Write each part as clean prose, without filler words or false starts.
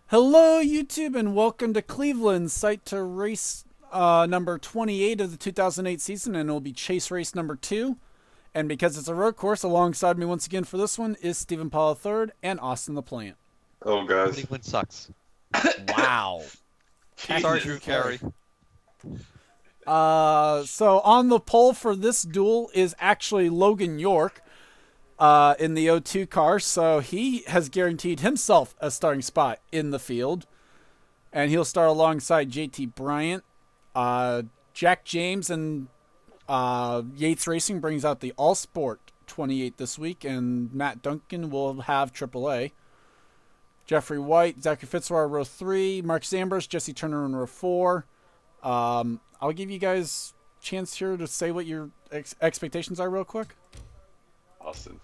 Hello, YouTube, and welcome to Cleveland, site to race number 28 of the 2008 season, and it will be chase race number 2. And because it's a road course, alongside me once again for this one is Stephen Paul III and Austin the Plant. Oh, guys. Cleveland sucks. Wow. Sorry, Drew Carey. So on the pole for this duel is actually Logan York in the O2 car, so he has guaranteed himself a starting spot in the field. And he'll start alongside JT Bryant. Jack James and Yates Racing brings out the All Sport 28 this week, and Matt Duncan will have AAA. Jeffrey White, Zachary Fitzwater, row 3. Mark Ambrose, Jesse Turner in row 4. I'll give you guys a chance here to say what your expectations are real quick. Austin.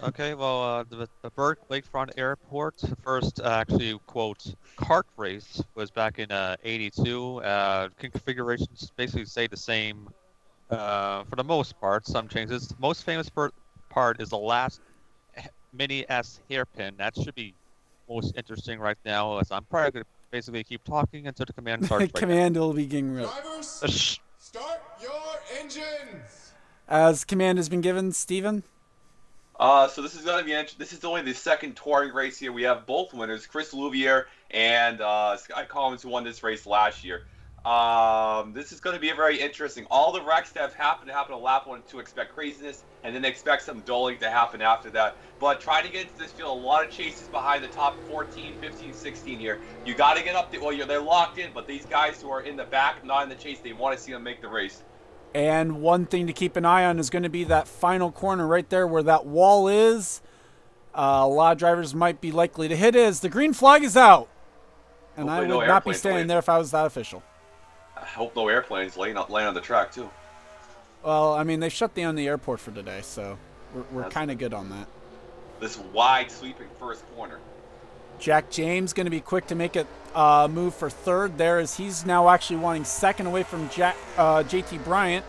Okay, well, the Burke Lakefront Airport, the first actually, quote, kart race was back in 82. Configurations basically stay the same for the most part, some changes. The most famous part is the last Mini S hairpin. That should be most interesting right now, as I'm probably going to basically keep talking until the command starts right Command will be getting real. Drivers, start your engines! As command has been given, Steven? So this is going to be this is only the second touring race here. We have both winners, Chris Louvier and Sky Collins, who won this race last year. This is going to be a very interesting. All the wrecks that have happened to happen on lap 1 and 2, expect craziness, and then expect some dulling to happen after that. But try to get into this field. A lot of chases behind the top 14, 15, 16 here. You got to get up there. Well, they're locked in, but these guys who are in the back, not in the chase, they want to see them make the race. And one thing to keep an eye on is going to be that final corner right there where that wall is. A lot of drivers might be likely to hit it as the green flag is out. And Hopefully I would no not be airplanes standing land. there if I was that official. I hope no airplanes land on the track, too. Well, I mean, they shut down the airport for today, so we're kind of good on that. This wide, sweeping first corner. Jack James going to be quick to make it move for third there, as he's now actually wanting second away from JT Bryant.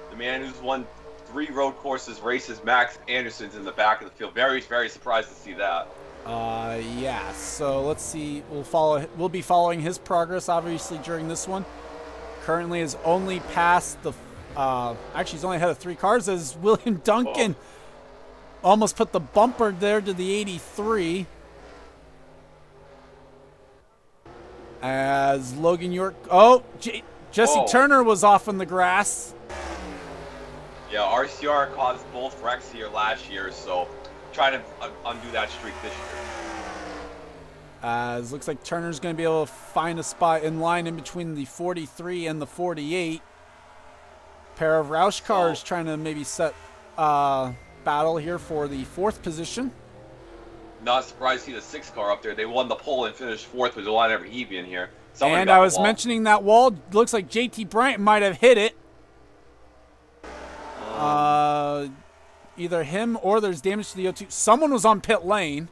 The man who's won 3 road courses races, Max Anderson's in the back of the field. Very, very surprised to see that. Yeah. So let's see. We'll be following his progress obviously during this one. Currently is only past the. Actually, he's only ahead of 3 cars as William Duncan almost put the bumper there to the 83. As Logan York. Jesse Turner was off in the grass. Yeah, RCR caused both wrecks here last year, so trying to undo that streak this year. As looks like Turner's going to be able to find a spot in line in between the 43 and the 48. Pair of Roush cars trying to maybe set battle here for the 4th position. Not surprised to see the 6 car up there. They won the pole and finished 4th with a lot of Heavian here. And I was mentioning that wall. Looks like JT Bryant might have hit it. Either him or there's damage to the O2. Someone was on pit lane.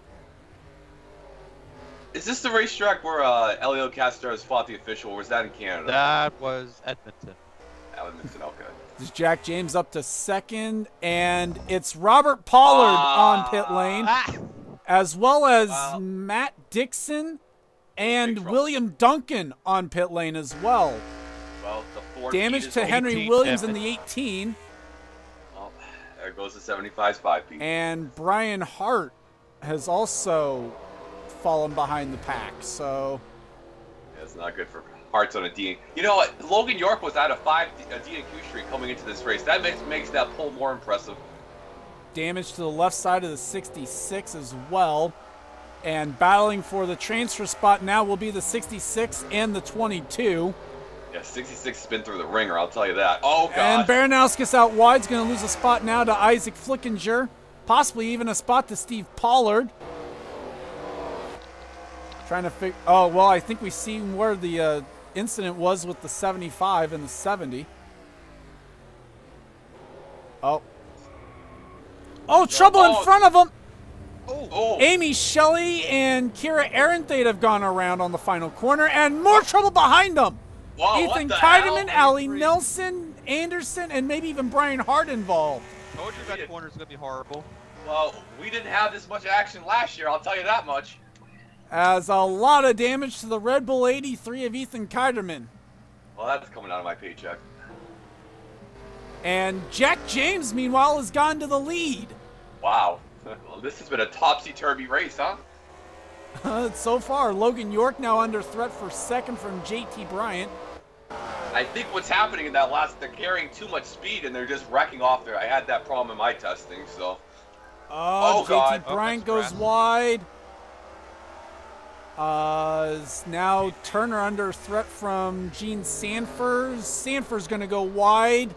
Is this the racetrack where Elio Castros fought the official, or was that in Canada? That was Edmonton. Edmonton, okay. There's Jack James up to second, and it's Robert Pollard on pit lane, as well as Matt Dixon and William Duncan on pit lane as well. Well, the 14 Damage is to Henry 18, Williams in the 18. Oh, there goes the 75 spot. And Brian Hart has also fallen behind the pack, so Yeah, it's not good for Hart's on a D. You know what? Logan York was at a DNQ streak coming into this race. That makes that pole more impressive. damage to the left side of the 66 as well. And battling for the transfer spot now will be the 66 and the 22. Yeah, 66 has been through the ringer, I'll tell you that. Oh, God. And Baranowskis out wide is going to lose a spot now to Isaac Flickinger. Possibly even a spot to Steve Pollard. Trying to figure... Oh, well, I think we've seen where the incident was with the 75 and the 70. Oh, trouble in front of him! Oh. Amy Shelley and Kira Arenthate have gone around on the final corner, and more trouble behind them. Whoa, Ethan what the Keideman, hell? Allie Nelson, Anderson, and maybe even Brian Hart involved. Told you that corner's gonna be horrible. Well, we didn't have this much action last year, I'll tell you that much. As a lot of damage to the Red Bull 83 of Ethan Keiderman. Well, that's coming out of my paycheck. And Jack James, meanwhile, has gone to the lead. Wow. Well, this has been a topsy-turvy race, huh? So far, Logan York now under threat for second from JT Bryant. I think what's happening in that last, they're carrying too much speed and they're just wrecking off there. I had that problem in my testing, so. Oh, JT God. Bryant Oh, goes wide. Now Turner under threat from Gene Sanford. Sanford's going to go wide.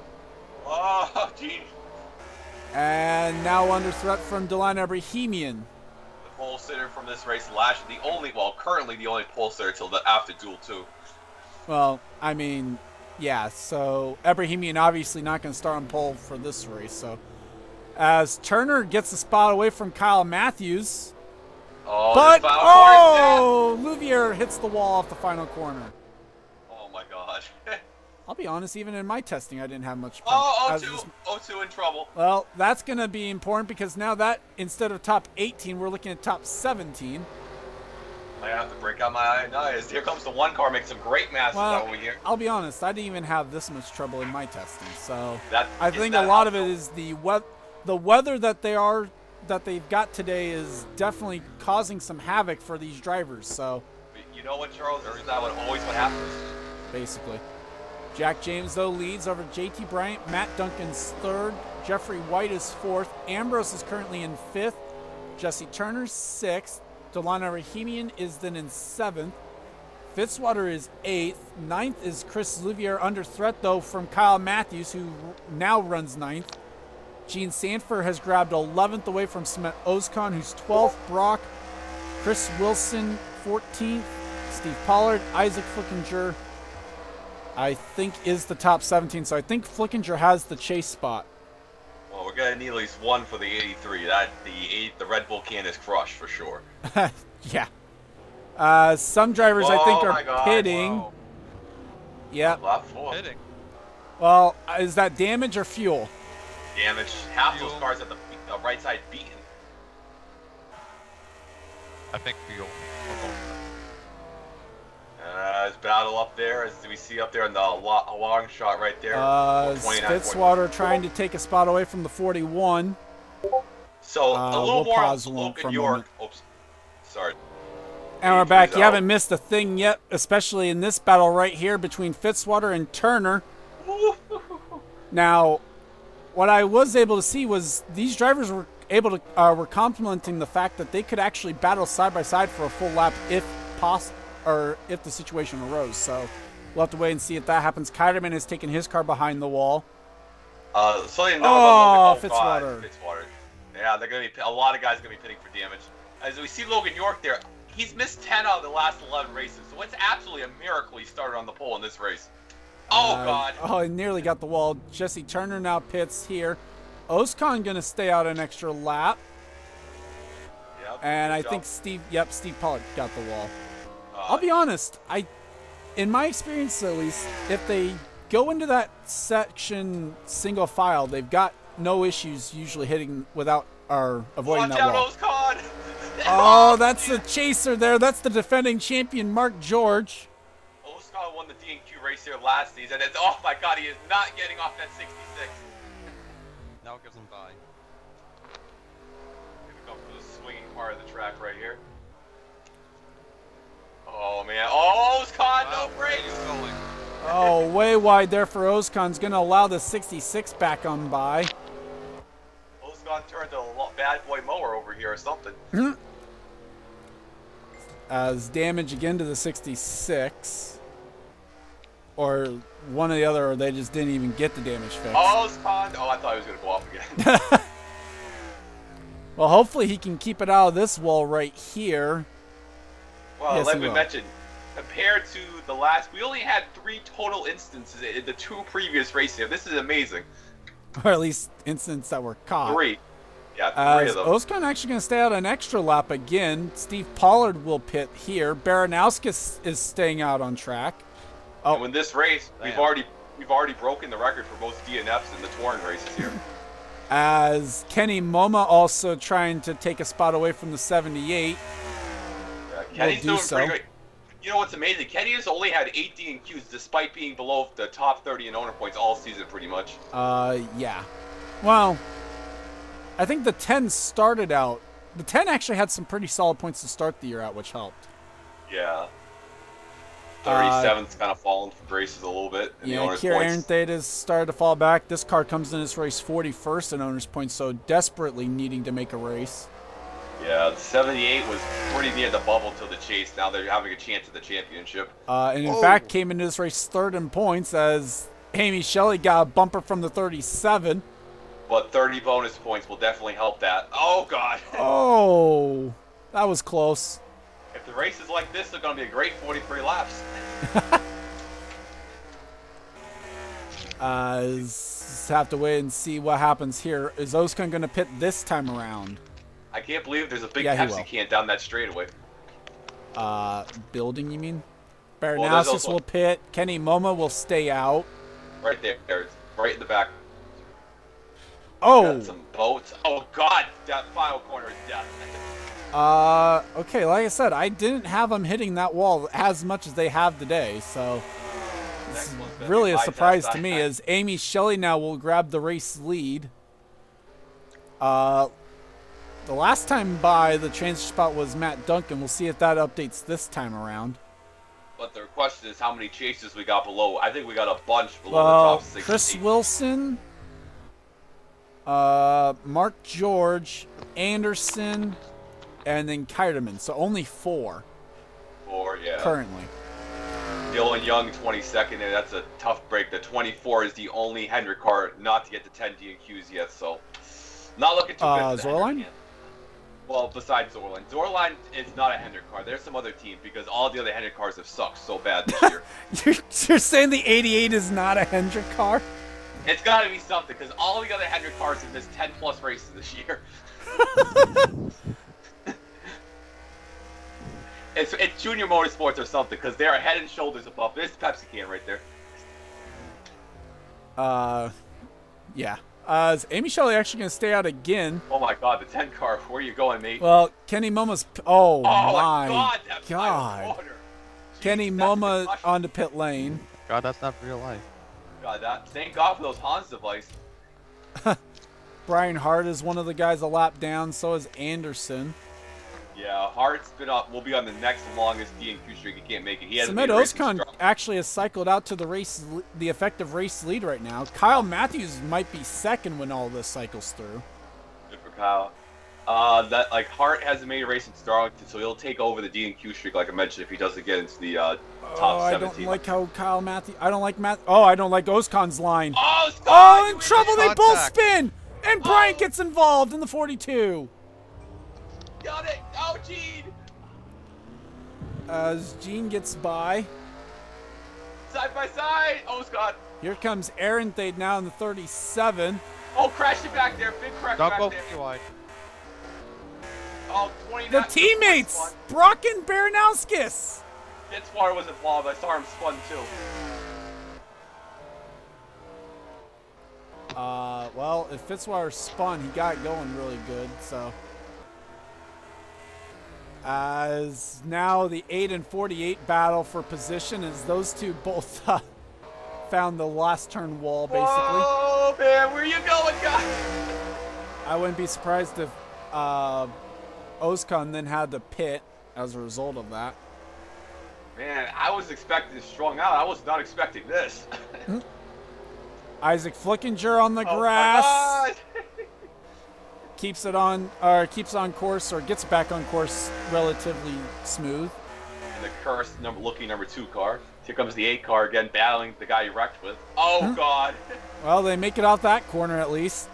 Oh, gee. And now under threat from Delano Bohemian. The pole sitter from this race last year, currently the only pole sitter till after Duel 2. Well, I mean, yeah, so Ebrahimian obviously not going to start on pole for this race. So as Turner gets the spot away from Kyle Matthews. Oh, But, this final Louvier hits the wall off the final corner. Oh my god. I'll be honest, even in my testing, I didn't have much Oh, as 02, this- 02 in trouble. Well, that's going to be important because now that instead of top 18, we're looking at top 17. I have to break out my eyes. Here comes the one car, making some great masses Well, over here. I'll be honest, I didn't even have this much trouble in my testing. So That- I is think that a lot of it helpful? is the weather that they've got today is definitely causing some havoc for these drivers. So You know what, Charles? Isn't that always what happens? basically, Jack James though leads over JT Bryant. Matt Duncan's third. Jeffrey White is fourth. Ambrose is currently in fifth. Jesse Turner's sixth. Delano Rahimian is then in seventh. Fitzwater is eighth. Ninth is Chris Louvier under threat though from Kyle Matthews, who now runs ninth. Gene Sanford has grabbed 11th away from Smet Ozkan, who's 12th. Brock, Chris Wilson 14th. Steve Pollard, Isaac Flickinger, I think is the top 17. So I think Flickinger has the chase spot. Well, we're gonna need at least one for the 83. The Red Bull can is crushed for sure. Yeah. Some drivers I think Oh my are God, pitting. wow. Yep. Lap 4. Hitting. Well, is that damage or fuel? Damage. Half those Fuel. cars at the right side beaten. I think fuel. There's battle up there, as we see up there in the long shot right there. 29. Fitzwater trying to take a spot away from the 41. So a little we'll more on pause for Logan a York. moment. Oops. Sorry. And we're back. Please, You haven't missed a thing yet, especially in this battle right here between Fitzwater and Turner. Now, what I was able to see was these drivers were able to were complimenting the fact that they could actually battle side by side for a full lap if possible, or if the situation arose. So we'll have to wait and see if that happens. Keiderman has taken his car behind the wall. So you know Oh, about God, Fitzwater. Fitzwater. Yeah, they're gonna be a lot of guys gonna be pitting for damage. As we see Logan York there, he's missed 10 out of the last 11 races. So it's absolutely a miracle he started on the pole in this race. Oh God. Oh, he nearly got the wall. Jesse Turner now pits here. Ozkan going to stay out an extra lap. Yep, And good I job. think Steve Pollard got the wall. I'll be honest, in my experience at least, if they go into that section single file, they've got no issues usually hitting without or avoiding Watch that out, wall. Ozkan! Oh, that's the chaser there. That's the defending champion, Mark George. Ozkan won the D&Q race here last season. And oh my God, he is not getting off that 66. Now it gives him by. Here we go for the swinging part of the track right here. Oh man, oh Ozkan, no brakes! He's going. Oh, way wide there for Ozkan's going to allow the 66 back on by. Ozkan turned to a bad boy mower over here or something. As damage again to the 66. Or one or the other, or they just didn't even get the damage fixed. Ozkan, oh I thought he was going to go off again. Well, hopefully he can keep it out of this wall right here. Well, Yes, like he we will. mentioned, compared to the last, we only had 3 total instances in the 2 previous races. This is amazing. Or at least incidents that were caught. 3. Yeah, 3 As of them. Ozkan actually going to stay out an extra lap again. Steve Pollard will pit here. Baranowskis is staying out on track. Oh, And in this race, we've Damn. already broken the record for both DNFs in the touring races here. as Kenny Moma also trying to take a spot away from the 78. Yeah, Kenny's do doing so. pretty great. You know what's amazing? Kenny has only had 8 DNQs despite being below the top 30 in owner points all season, pretty much. Yeah. Well, I think the 10 started out. The 10 actually had some pretty solid points to start the year out, which helped. Yeah. 37's kind of fallen from graces a little bit in the owner's Kira points. Arentate has started to fall back. This car comes in this race 41st in owner's points, so desperately needing to make a race. Yeah, the 78 was pretty near the bubble to the chase. Now they're having a chance at the championship. And in fact, came into this race third in points as Amy Shelley got a bumper from the 37. But 30 bonus points will definitely help that. Oh, God. Oh, that was close. If the race is like this, they're going to be a great 43 laps. Just have to wait and see what happens here. Is Ozkan going to pit this time around? I can't believe there's a big Yeah, he Pepsi will. can down that straightaway. Building, you mean? there's Baranowskis also- will pit. Kenny Moma will stay out. Right there. It's right in the back. Oh, Got some boats. Oh, God. That final corner is death. okay, like I said, I didn't have them hitting that wall as much as they have today, so Next one's gonna really be a high surprise test. to me as Amy Shelley now will grab the race lead. The last time by the transfer spot was Matt Duncan. We'll see if that updates this time around. But the question is how many chases we got below. I think we got a bunch below the Well, top 6. Chris Wilson, Mark George, Anderson, and then Keiderman. So only 4 Or, yeah. currently. Dylan Young, 22nd, and that's a tough break. The 24 is the only Hendrick car not to get to 10 DNQs yet, so not looking too good for the Zorline? Hendrick yet. Well, besides Zorline. Zorline is not a Hendrick car. There's some other teams because all the other Hendrick cars have sucked so bad this year. You're saying the 88 is not a Hendrick car? It's got to be something because all the other Hendrick cars have missed 10 plus races this year. It's Junior Motorsports or something because they're head and shoulders above. There's the Pepsi can right there. Yeah. Is Amy Shelley actually going to stay out again? Oh my God, the 10 car. Where are you going, mate? Well, Kenny Moma's... Oh, Oh my God, that final God. corner. Kenny Jeez, that's a Moma concussion. onto pit lane. God, that's not real life. God, thank God for those Hans device. Brian Hart is one of the guys a lap down. So is Anderson. Yeah, Hart's been up. Will be on the next longest DNQ streak. He can't make it. He hasn't Samit made a race Ozkan strong. actually has cycled out to the effective race lead right now. Kyle Matthews might be second when all this cycles through. Good for Kyle. Hart hasn't made a race in Darlington, so he'll take over the DNQ streak, like I mentioned, if he doesn't get into the top I 17. don't like how Kyle Matthews... I don't like Oh, I don't like Ozkan's line. Oh, Scott, Oh, you in were trouble! They contact. both spin! And Bryant Oh. gets involved in the 42. Got it. Oh, Gene. As Gene gets by. Side by side. Oh, Scott. Here comes Aaron Thade now in the 37. Oh, crashing back there. Big crash Don't back go there. wide. Oh, 20. The teammates! Brock and Baranowskis! Fitzwater was involved. I saw him spun too. Well, if Fitzwater spun, he got going really good, so. As now the 8 and 48 battle for position as those two both found the last turn wall, basically. Oh, man, where you going, guys? I wouldn't be surprised if Ozkan then had to pit as a result of that. Man, I was expecting to strung out. I was not expecting this. Isaac Flickinger on the Oh, grass. my God. Keeps on course, or gets back on course relatively smooth. And the cursed number 2 car. Here comes the 8 car again, battling the guy he wrecked with. Oh, God. Well, they make it out that corner at least.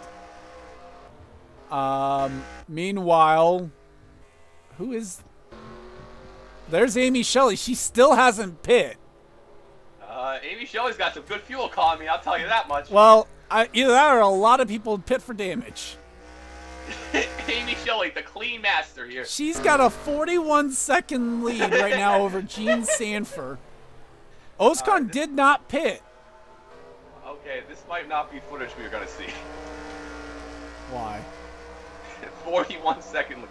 Meanwhile, who is... There's Amy Shelley. She still hasn't pit. Amy Shelley's got some good fuel economy, I'll tell you that much. Well, either that or a lot of people pit for damage. Amy Shelley, the clean master here. She's got a 41-second lead right now over Gene Sanford. Ozkan did not pit. Okay, this might not be footage we are going to see. Why? 41-second lead.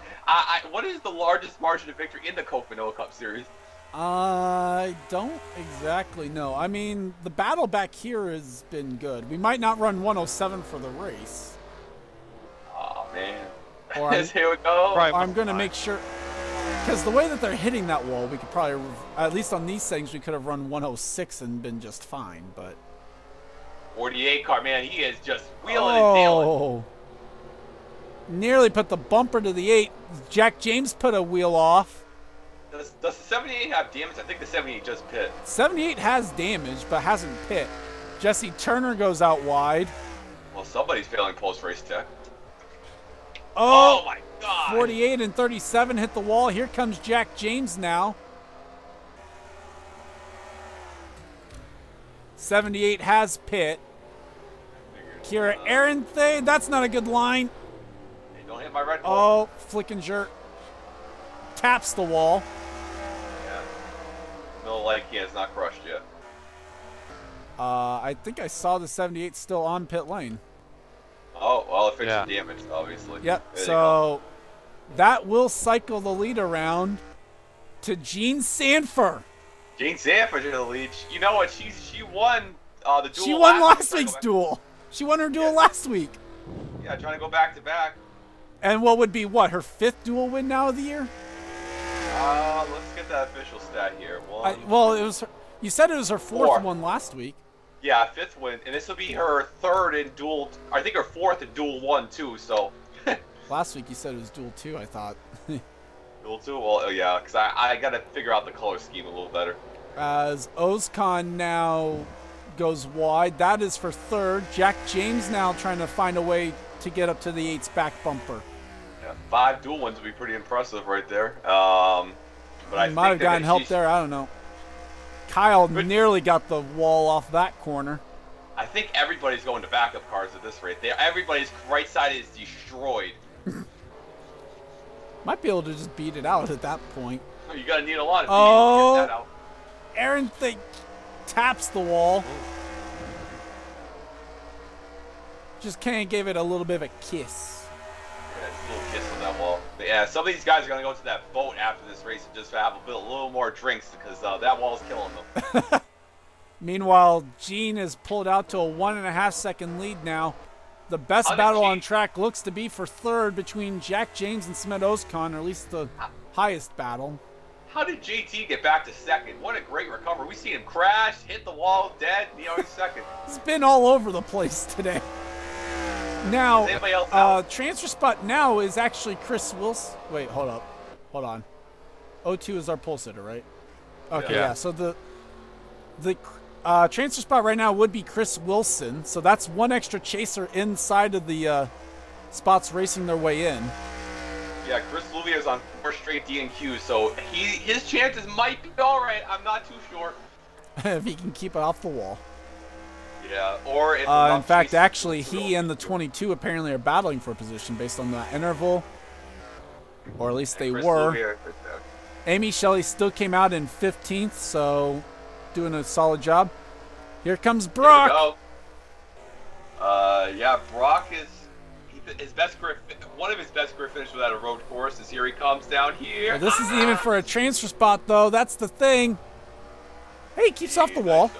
What is the largest margin of victory in the Cofinoa Cup Series? I don't exactly know. I mean, the battle back here has been good. We might not run 107 for the race. Oh, man. Or I'm, Here we go. Right. or I'm going to make sure... Because the way that they're hitting that wall, we could probably... At least on these things, we could have run 106 and been just fine, but... 48 car, man, he is just wheeling and dealing. Oh! Nearly put the bumper to the 8. Jack James put a wheel off. Does the 78 have damage? I think the 78 just pit. 78 has damage, but hasn't pit. Jesse Turner goes out wide. Well, somebody's failing post-race tech. Oh, Oh my God! 48 and 37 hit the wall. Here comes Jack James now. 78 has pit. Kira Arenthe, that's not a good line. Hey, don't hit my red ball. Oh, Flickinger taps the wall. Yeah. No, like he has not crushed yet. I think I saw the 78 still on pit lane. Oh, well, it fixed Yeah. the damage, obviously. Yep, There you so that will cycle the lead around to Gene Sanford. go. Jane Sanford in the lead. You know what? She won the duel. She won last week. week's duel. She won her duel Yeah. last week. Yeah, trying to go back to back. And what would be what, her 5th duel win now of the year? Let's get that official stat here. Well, it was her, you said it was her 4th Four. one last week. Yeah, 5th win, and this will be her 3rd in duel. I think her 4th in duel 1 too. So Last week you said it was duel 2, I thought. duel 2. Well, yeah, because I gotta figure out the color scheme a little better. As Ozcon now goes wide, that is for 3rd. Jack James now trying to find a way to get up to the 8's back bumper. Yeah, 5 duel wins would be pretty impressive right there. But I Might have gotten help there, I don't know. Kyle nearly got the wall off that corner. I think everybody's going to backup cars at this rate. Everybody's right side is destroyed. Might be able to just beat it out at that point. You're gonna need a lot of Oh. to get that out. Aaron taps the wall. Just can't give it a little bit of a kiss. Yeah, just a little kiss on that wall. But yeah, some of these guys are gonna go to that boat after this race and just have a little more drinks because that wall is killing them. Meanwhile, Gene is pulled out to a 1.5 second lead now. The best battle on track looks to be for 3rd between Jack James and Smet Ozcon, or at least the highest battle. How did JT get back to 2nd? What a great recovery. We seen him crash, hit the wall, dead, and he's 2nd. He's been all over the place today. Now, Is anybody else out? transfer spot now is actually Chris Wilson. Wait, hold up. Hold on. O2 is our pole sitter, right? Okay, Yeah. yeah. So the transfer spot right now would be Chris Wilson. So that's one extra chaser inside of the spots racing their way in. Yeah, Chris Louvier is on 4 straight DNQs, so his chances might be all right. I'm not too sure. If he can keep it off the wall. Yeah, or if In fact, actually, he and the 22 apparently are battling for a position based on that interval. Or at least they Chris were. Louvier, Amy Shelley still came out in 15th, so doing a solid job. Here comes Brock. There we go. Yeah, Brock is his best career. One of his best career finishes without a road course is here. He comes down here. Well, this isn't even for a transfer spot, though. That's the thing. Hey, he keeps off the wall.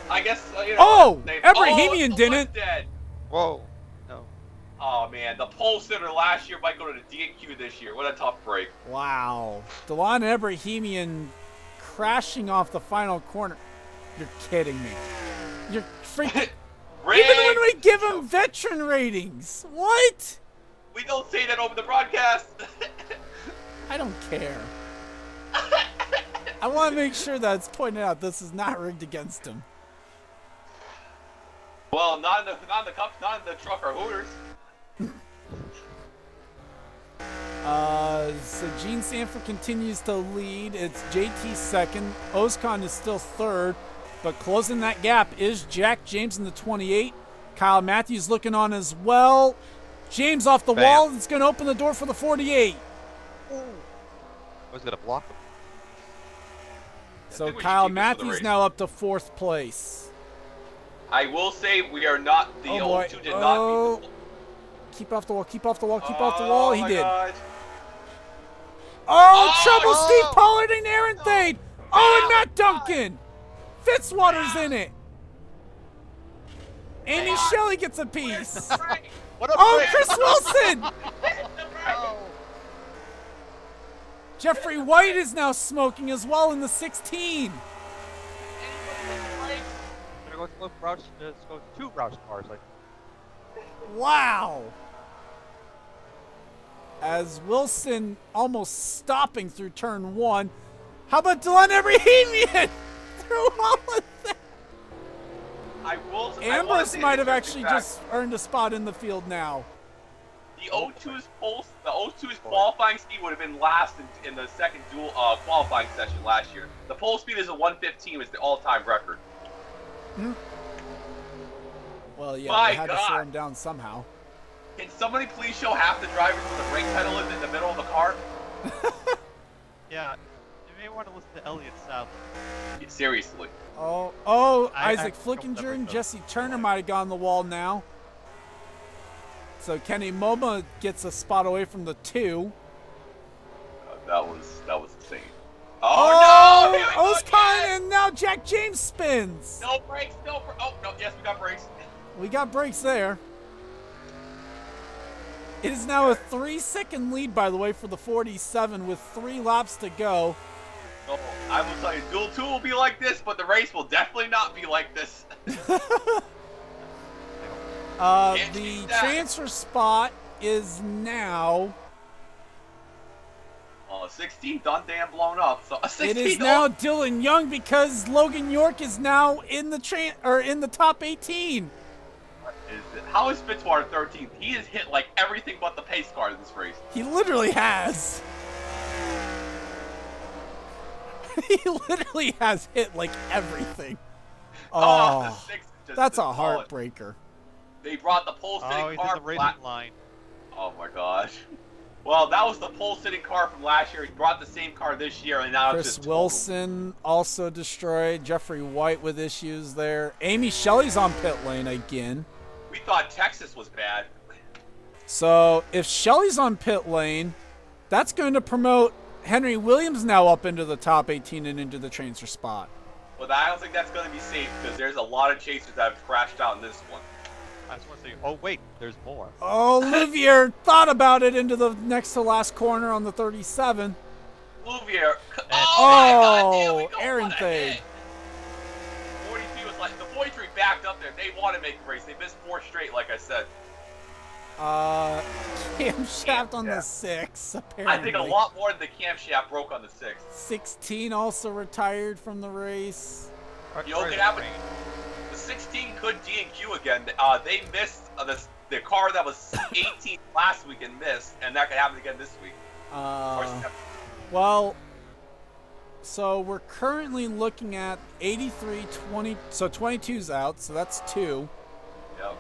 I guess. Oh, they- Ebrahimian the didn't. one's dead. Whoa. No. Oh man, the pole sitter last year might go to the DNQ this year. What a tough break. Wow. Delon Ebrahimian crashing off the final corner. You're kidding me. You're freaking... Even when we give him veteran ratings. What? We don't say that over the broadcast. I don't care. I want to make sure that it's pointed out this is not rigged against him. Well, not in the cup, not in the truck or Hooters. So Gene Sanford continues to lead. It's JT 2nd. Ozcon is still 3rd. But closing that gap is Jack James in the 28. Kyle Matthews looking on as well. James off the wall. It's going to open the door for the 48. Was it a block? So think we should Kyle keep this for the Matthews race. now up to 4th place. I will say we are not. The Oh, boy. O2 did not beat the. Keep off the wall. Keep off the wall. Keep off the wall. He my did. God. Oh, Oh, trouble! no. Steve Pollard and Aaron Thade. Oh, and Matt God. Duncan. Fitzwater's in it. Amy God. Shelley gets a piece. What a Oh, break! Chris Wilson. Oh. Jeffrey White is now smoking as well in the 16. Gonna go Roush, let's go 2 Roush cars. Like, Wow. As Wilson almost stopping through turn 1. How about Dylan Ebrahimian through all of that? I will Ambrose say might have an actually interesting just earned a spot in the field now. The O2's qualifying speed would have been last in the second dual qualifying session last year. The pole speed is a 115, was the all-time record. Well, yeah, My they had to God. slow him down somehow. Can somebody please show half the drivers where the brake pedal is in the middle of the car? yeah, you may want to listen to Elliott South. Yeah, seriously. Oh, I Isaac don't Flickinger remember and those. Jesse Turner might have gone on the wall now. So Kenny Momo gets a spot away from the 2. That was insane. Oh, no! Here we go Oskine, again! and now Jack James spins. No brakes, no brakes. Oh, no, yes, we got brakes. We got brakes there. It is now a 3-second lead, by the way, for the 47 with 3 laps to go. No, I will tell you, Duel 2 will be like this, but the race will definitely not be like this. Can't The beat that. transfer spot is now. 16 done damn blown up. So 16 It is now Dylan Young because Logan York is now in the in the top 18. How is Fitzwater 13th? He has hit like everything but the pace car in this race. He literally has. He literally has hit like everything. The Oh, six is just that's a solid. heartbreaker. They brought the pole sitting Oh, he's in car the racing flat. line. Oh my gosh. Well, that was the pole sitting car from last year. He brought the same car this year, and now it's Chris just total. Wilson also destroyed. Jeffrey White with issues there. Amy Shelley's on pit lane again. We thought Texas was bad. So if Shelley's on pit lane, that's going to promote Henry Williams now up into the top 18 and into the transfer spot. But I don't think that's going to be safe because there's a lot of chasers that have crashed out in this one. I just want to say, oh wait, there's more. Oh, Louvier thought about it into the next to last corner on the 37. Louvier. Oh, my Oh, God, there we go. Aaron What a Thade. hit. 43 was like, the 43 backed up there. They want to make the race. They missed 4 straight, like I said. Camshaft on the Yeah. 6, I apparently. think a lot more than the camshaft broke on the 6. 16 also retired from the race. You know what could happen? The 16 could D&Q again. They missed the car that was 18 last week and missed, and that could happen again this week. Well, so we're currently looking at 83, 20, so 22's out, so that's 2. Yep.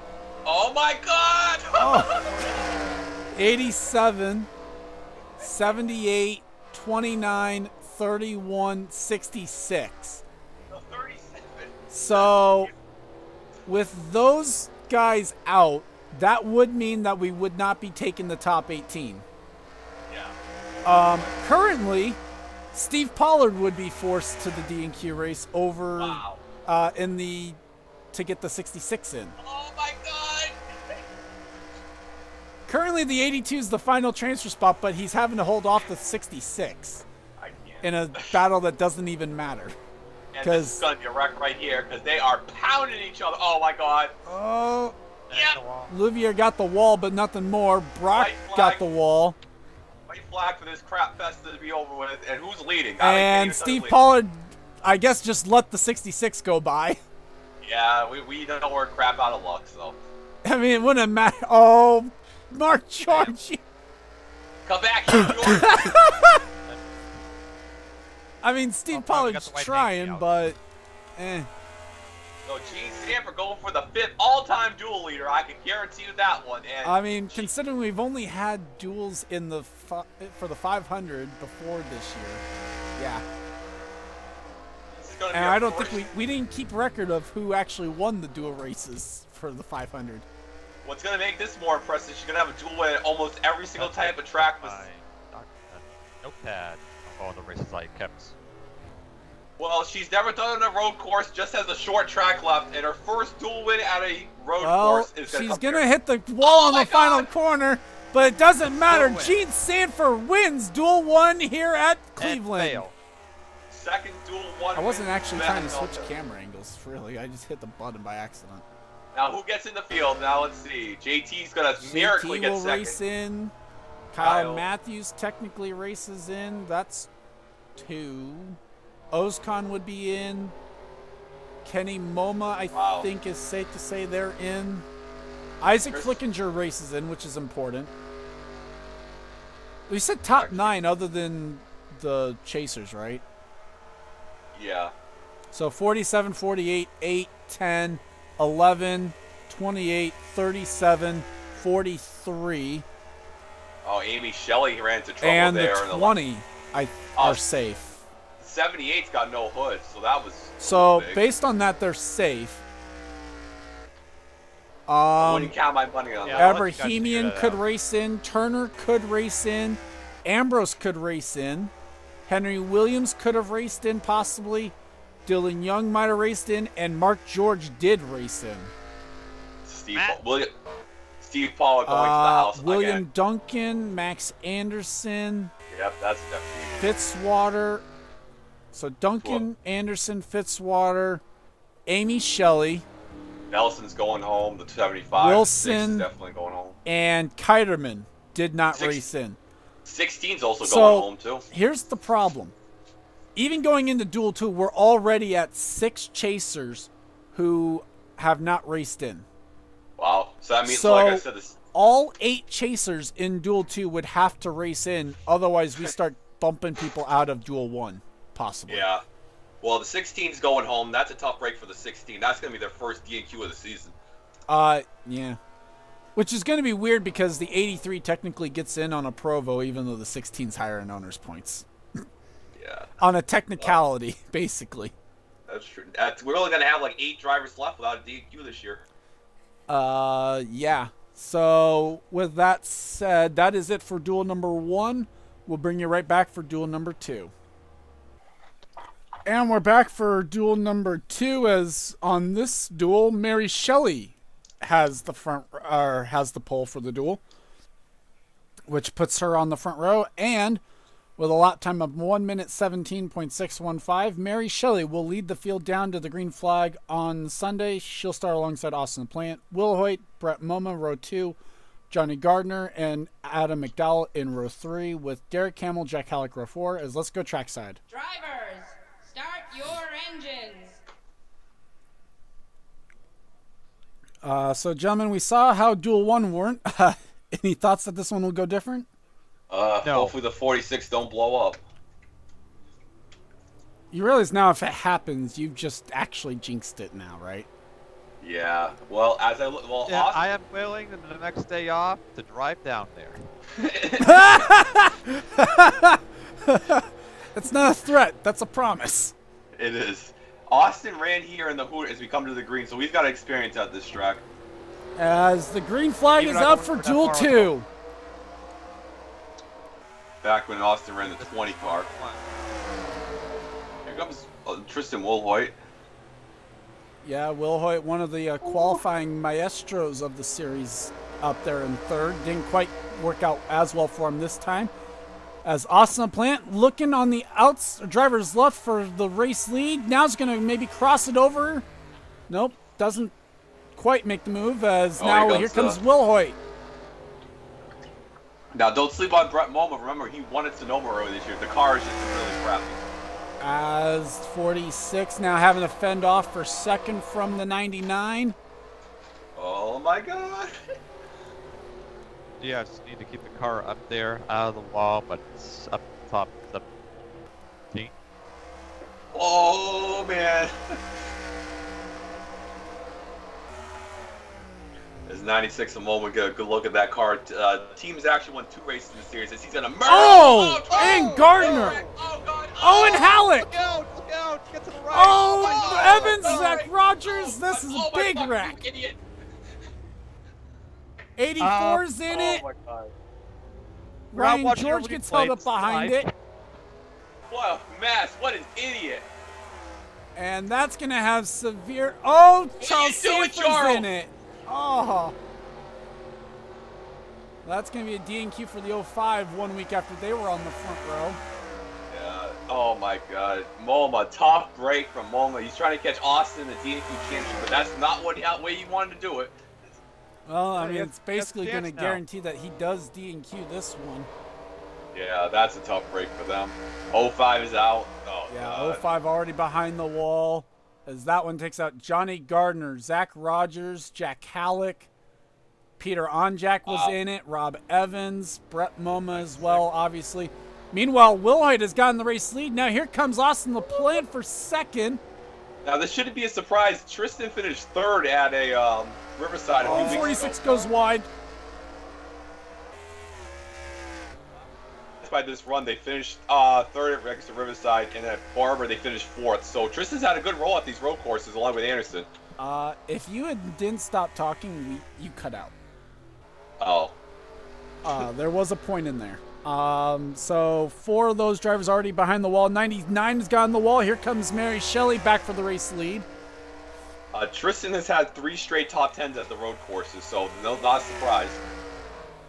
Oh my God! Oh. 87, 78, 29, 31, 66. No, 37. So, with those guys out, that would mean that we would not be taking the top 18. Yeah. Currently, Steve Pollard would be forced to the D&Q race over Wow. to get the 66 in. Oh my God! Currently, the 82 is the final transfer spot, but he's having to hold off the 66 I can't. in a battle that doesn't even matter. And this is going to be a wreck right here because they are pounding each other. Oh my God! Oh, Yeah. Louvier got the wall, but nothing more. Brock White flag. got the wall. White flag for this crap fest to be over with. And who's leading? And Steve Pollard, I guess, just let the 66 go by. Yeah, we know we're crap out of luck, so. I mean, it wouldn't matter. Oh, Mark George. Come back here, George! I mean, Steve Oh, finally got Pollard's the white trying, hanky out. but eh. So Gene Stanford going for the 5th all-time duel leader. I can guarantee you that one. And I mean, considering we've only had duels in the for the 500 before this year, yeah. this is gonna be And a I don't force- think we didn't keep record of who actually won the duel races for the 500. What's going to make this more impressive is she's going to have a dual win at almost every single type of track. My notepad of all the races I kept. Well, she's never done it on a road course, just has a short track left, and her first dual win at a road course is going to she's going to hit the wall on the final corner, but it doesn't matter. Dual win. Gene Sanford wins duel 1 here at Cleveland. Fail. Second dual one. I wasn't win actually for trying to Matt switch Delta. camera angles, really. I just hit the button by accident. Now, who gets in the field? Now, let's see. JT's going to miraculously JT get will second. race in. Kyle Kyle. Matthews technically races in. That's 2. Ozcon would be in. Kenny Moma, I think, is safe to say they're in. Isaac Flickinger races in, which is important. We said top 9 other than the Chasers, right? Yeah. So 47, 48, 8, 10, 11, 28, 37, 43, Oh, Amy Shelley ran into trouble and there. the 20 are safe. 78's got no hood, so that was So big. based on that, they're safe. I wouldn't count my money on Yeah. that. I'll let you guys figure Abrahamian that could out. race in. Turner could race in. Ambrose could race in. Henry Williams could have raced in, possibly. Dylan Young might have raced in, and Mark George did race in. Steve Paul going to the house William again. Duncan, Max Anderson, Yep, that's definitely. Fitzwater. So Duncan, Anderson, Fitzwater, Amy Shelley, Nelson's going home. The 75. Wilson. 6 is definitely going home. and Kiterman did not Six- race in. 16's also So- going home too. Here's the problem. Even going into Duel 2, we're already at 6 chasers who have not raced in. Wow. So that means, So- like I said, this. All 8 chasers in Duel 2 would have to race in, otherwise we start bumping people out of Duel 1, possibly. Yeah. Well, the 16's going home. That's a tough break for the 16. That's going to be their first DNQ of the season. Yeah. Which is going to be weird because the 83 technically gets in on a Provo, even though the 16's higher in owner's points. Yeah. On a technicality, basically. That's true. We're only going to have like 8 drivers left without a DNQ this year. Yeah. So, with that said, that is it for duel number 1. We'll bring you right back for duel number 2. And we're back for duel number 2, as on this duel, Mary Shelley has the pole for the duel, which puts her on the front row. And with a lap time of 1 minute 17.615, Mary Shelley will lead the field down to the green flag on Sunday. She'll start alongside Austin Plant, Will Hoyt, Brett Moma, row 2, Johnny Gardner, and Adam McDowell in row 3, with Derek Hamill, Jack Halleck, row 4, as let's go trackside. Drivers, start your engines. So, gentlemen, we saw how Duel 1 went. Any thoughts that this one will go different? No. Hopefully the 46 don't blow up. You realize now if it happens, you've just actually jinxed it now, right? Yeah. Well, as I look, well, Yeah, Austin, I am willing the next day off to drive down there. It's not a threat. That's a promise. it is. Austin ran here in the hoot as we come to the green, so we've got experience at this track. As the green flag Even is I up don't for remember that Duel far 2. Back when Austin ran the 20 car. Here comes Tristan Woolhoyt. Yeah, Will Hoyt, one of the qualifying maestros of the series, up there in third. Didn't quite work out as well for him this time. As Austin Plant looking on the driver's left for the race lead. Now he's going to maybe cross it over. Nope, doesn't quite make the move, as now here comes Will Hoyt. Now, don't sleep on Brett Moma. Remember, he won at Sonoma earlier this year. The car is just really crappy. As 46 now having to fend off for second from the 99. Oh my god. Yeah, I just need to keep the car up there, out of the wall, but it's up top. It's up. See? Oh man. As 96 a moment, get a good look at that car. Team's actually won 2 races in the series. As he's gonna murder. Oh, and Gardner. Oh god. Oh, and Halleck. Look out! Get to the right! Oh, my God. Evans, Zach Rogers, this is a big wreck. You idiot. 84's in it. Oh my god. Ryan George gets held up behind it. What a mess. What an idiot. And that's going to have severe... Oh, What are Charles you doing, Sanford's Charles? in it. Oh. That's going to be a DNQ for the 05 1 week after they were on the front row. Yeah. Oh my god. MoMA, tough break from MoMA. He's trying to catch Austin in the DNQ championship, but that's not what way he wanted to do it. Well, I mean, Yeah, it's basically going to now. guarantee that he does DNQ this one. Yeah, that's a tough break for them. 05 is out. Oh, Yeah, God. 05 already behind the wall, as that one takes out Johnny Gardner, Zach Rogers, Jack Halleck, Peter Onjak was in it, Rob Evans, Brett Moma as well, obviously. Meanwhile, Wilhoit has gotten the race lead. Now here comes Austin LaPlante for second. Now, this shouldn't be a surprise. Tristan finished third at a Riverside a few weeks ago. 46 goes wide. By this run, they finished third at Rex Riverside, and at Barber they finished fourth. So Tristan's had a good roll at these road courses, along with Anderson. If you didn't stop talking, you cut out. Oh, There was a point in there. So 4 of those drivers already behind the wall. 99 has gotten the wall. Here comes Mary Shelley back for the race lead. Tristan has had 3 straight top 10s at the road courses, so no, not a surprise.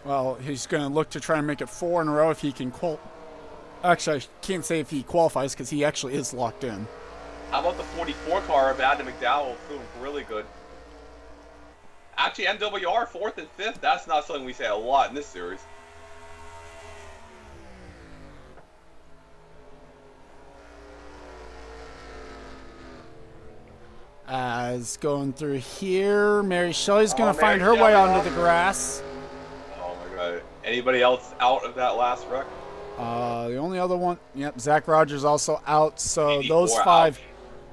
Well, he's going to look to try and make it 4 in a row if he can Actually, I can't say if he qualifies because he actually is locked in. How about the 44 car of Adam McDowell, proving really good? Actually, MWR 4th and 5th, that's not something we say a lot in this series. As going through here, Mary Shelley's going to find Mary her way Shelley. onto the grass. Oh my god. Anybody else out of that last wreck? The only other one, yep, Zach Rogers also out. So 84 those 5. out.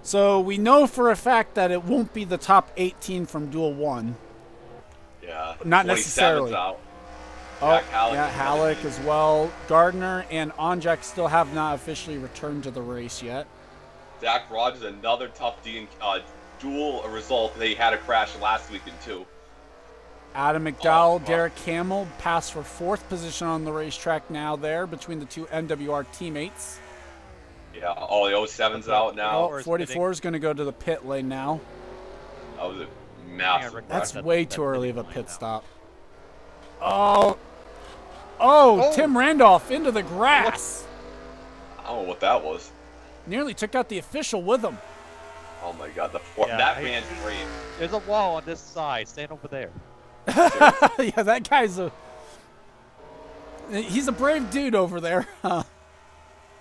So we know for a fact that it won't be the top 18 from Duel 1. Yeah. Not 27's necessarily. out. Oh, Jack Halleck yeah, is Halleck running. as well. Gardner and Onjak still have not officially returned to the race yet. Zach Rogers, another tough dual result. They had a crash last weekend too. Adam McDowell, fuck. Derek Hamill passed for 4th position on the racetrack now there between the 2 MWR teammates. Yeah, all the 07's out now. Oh, 44 is going to go to the pit lane now. That was a massive Rick, crash. That's That- way that too early pit of a lane pit now. stop. Oh, Tim Randolph into the grass. I don't know what that was. Nearly took out the official with him. Oh my god, Yeah, that I- man's great. There's a wall on this side. Stand over there. Yeah, that guy's he's a brave dude over there.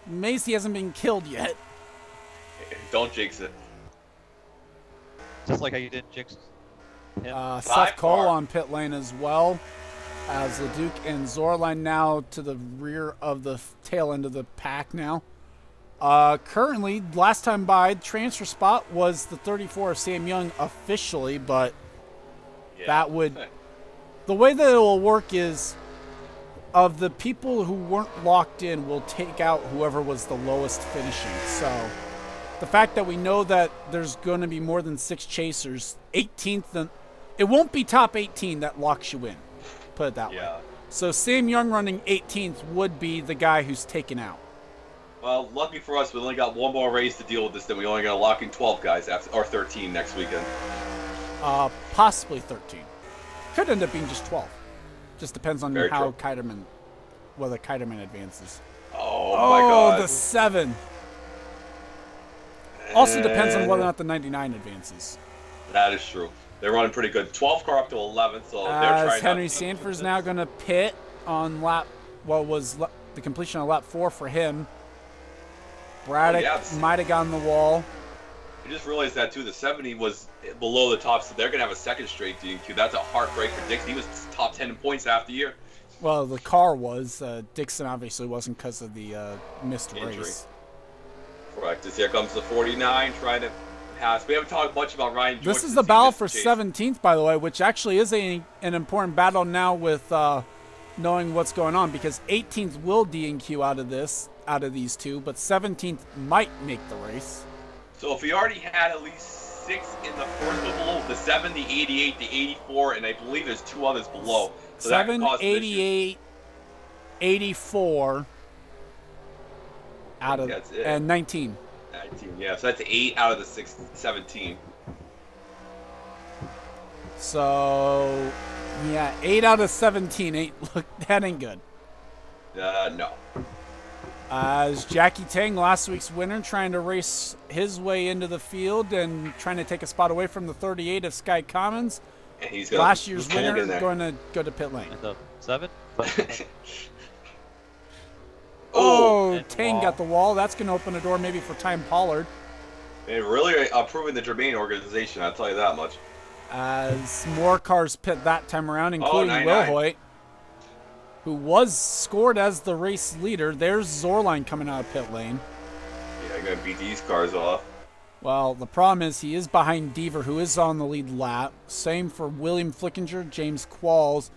Macy hasn't been killed yet. Don't jinx it. Just like how you didn't jinx him. Seth Cole far. on pit lane as well. As Leduc and Zorline now to the rear of the tail end of the pack now. Currently, last time by, transfer spot was the 34 of Sam Young officially, but Yeah. that would... The way that it will work is, of the people who weren't locked in, we'll take out whoever was the lowest finishing. So, the fact that we know that there's going to be more than 6 chasers, 18th, it won't be top 18 that locks you in. Put it that way. Yeah. So Sam Young running 18th would be the guy who's taken out. Well, lucky for us, we only got one more race to deal with this. Then we only got to lock in 12 guys after, or 13 next weekend. Possibly 13. Could end up being just 12. Just depends on Very how true. whether Kiterman advances. Oh my god. The 7. Also depends on whether or not the 99 advances. That is true. They're running pretty good. 12 car up to 11, so they're trying. As Henry not to- Sanford's now going to pit on the completion of lap 4 for him. Braddock yes. might have gotten the wall. I just realized that too. The 70 was below the top, so they're gonna have a second straight DNQ. That's a heartbreak for Dixon. He was top 10 in points half the year. Well, the car was. Dixon obviously wasn't because of the missed Injury. race. Correct. Here comes the 49 trying to pass. We haven't talked much about Ryan George. This is since the he battle missed for the chase. 17th, by the way, which actually is an important battle now with knowing what's going on, because 18th will DNQ out of these two, but 17th might make the race. So if he already had at least 6 in the first one below, the 7, the 88, the 84, and I believe there's 2 others below. So that could 7, cause some issues. 88, 84 out of That's it. and 19. 19, yeah. So that's 8 out of the 17. So yeah, 8 out of 17 ain't look that ain't good. No. As Jackie Tang, last week's winner, trying to race his way into the field and trying to take a spot away from the 38 of Sky Commons. And he's gonna, Last year's he's winner in there. going to go to pit lane. And the 7. Oh, and Tang wall. got the wall. That's going to open a door maybe for Time Pollard. And really improving the Germain organization, I'll tell you that much. As more cars pit that time around, including 9-9. Will Hoyt, who was scored as the race leader. There's Zorline coming out of pit lane. Yeah, I'm gonna beat these cars off. Well, the problem is he is behind Deaver, who is on the lead lap. Same for William Flickinger, James Qualls.